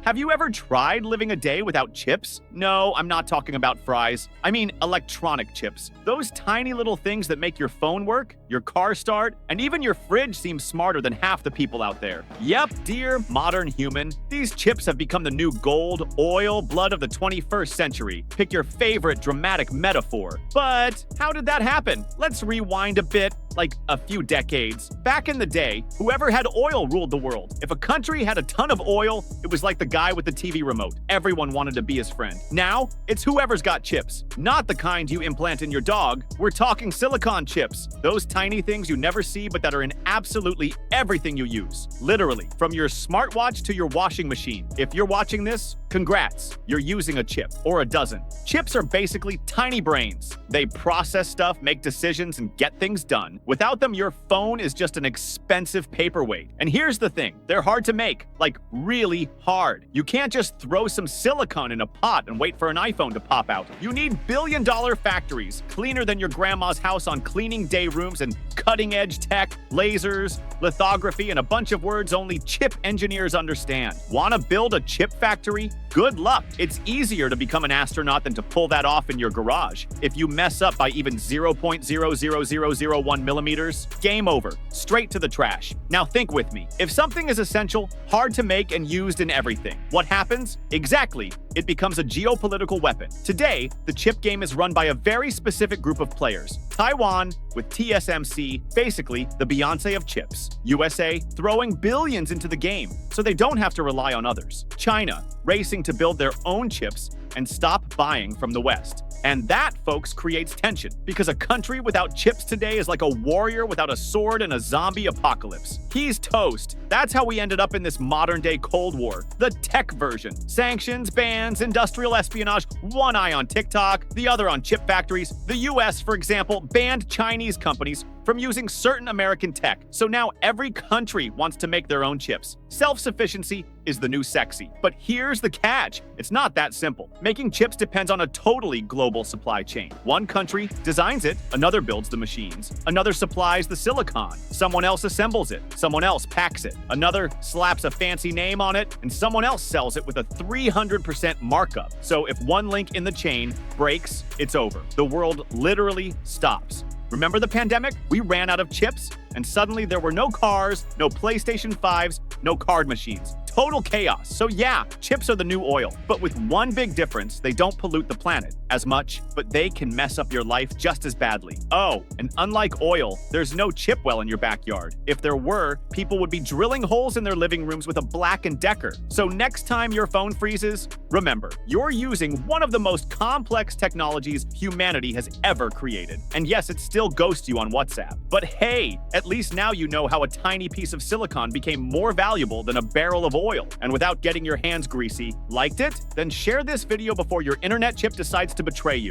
Have you ever tried living a day without chips? No, I'm not talking about fries. I mean electronic chips. Those tiny little things that make your phone work, your car start, and even your fridge seem smarter than half the people out there. Yep, dear modern human, these chips have become the new gold, oil, blood of the 21st century. Pick your favorite dramatic metaphor. But how did that happen? Let's rewind a bit, like a few decades. Back in the day, whoever had oil ruled the world. If a country had a ton of oil, it was like the guy with the TV remote. Everyone wanted to be his friend. Now, it's whoever's got chips. Not the kind you implant in your dog. We're talking silicon chips. Those tiny things you never see but that are in absolutely everything you use. Literally, from your smartwatch to your washing machine. If you're watching this, congrats, you're using a chip, or a dozen. Chips are basically tiny brains. They process stuff, make decisions, and get things done. Without them, your phone is just an expensive paperweight. And here's the thing, they're hard to make, like really hard. You can't just throw some silicon in a pot and wait for an iPhone to pop out. You need billion-dollar factories, cleaner than your grandma's house on cleaning day rooms, and cutting-edge tech, lasers, lithography, and a bunch of words only chip engineers understand. Wanna build a chip factory? Good luck. It's easier to become an astronaut than to pull that off in your garage. If you mess up by even 0.00001 millimeters, game over. Straight to the trash. Now think with me. If something is essential, hard to make, and used in everything, what happens? Exactly. It becomes a geopolitical weapon. Today, the chip game is run by a very specific group of players. Taiwan, with TSMC, basically the Beyonce of chips. USA, throwing billions into the game, so they don't have to rely on others. China, racing to build their own chips and stop buying from the West. And that, folks, creates tension, because a country without chips today is like a warrior without a sword in a zombie apocalypse. He's toast. That's how we ended up in this modern-day Cold War, the tech version. Sanctions, bans, industrial espionage, one eye on TikTok, the other on chip factories. The US, for example, banned Chinese companies from using certain American tech, so now every country wants to make their own chips. Self-sufficiency is the new sexy. But here's the catch. It's not that simple. Making chips depends on a totally global supply chain. One country designs it, another builds the machines, another supplies the silicon, someone else assembles it, someone else packs it, another slaps a fancy name on it, and someone else sells it with a 300% markup. So if one link in the chain breaks, it's over. The world literally stops. Remember the pandemic? We ran out of chips, and suddenly there were no cars, no PlayStation 5s, no card machines. Total chaos. So yeah, chips are the new oil. But with one big difference, they don't pollute the planet as much, but they can mess up your life just as badly. Oh, and unlike oil, there's no chip well in your backyard. If there were, people would be drilling holes in their living rooms with a Black & Decker. So next time your phone freezes, remember, you're using one of the most complex technologies humanity has ever created. And yes, it still ghosts you on WhatsApp. But hey, at least now you know how a tiny piece of silicon became more valuable than a barrel of oil. And without getting your hands greasy, liked it? Then share this video before your internet chip decides to betray you.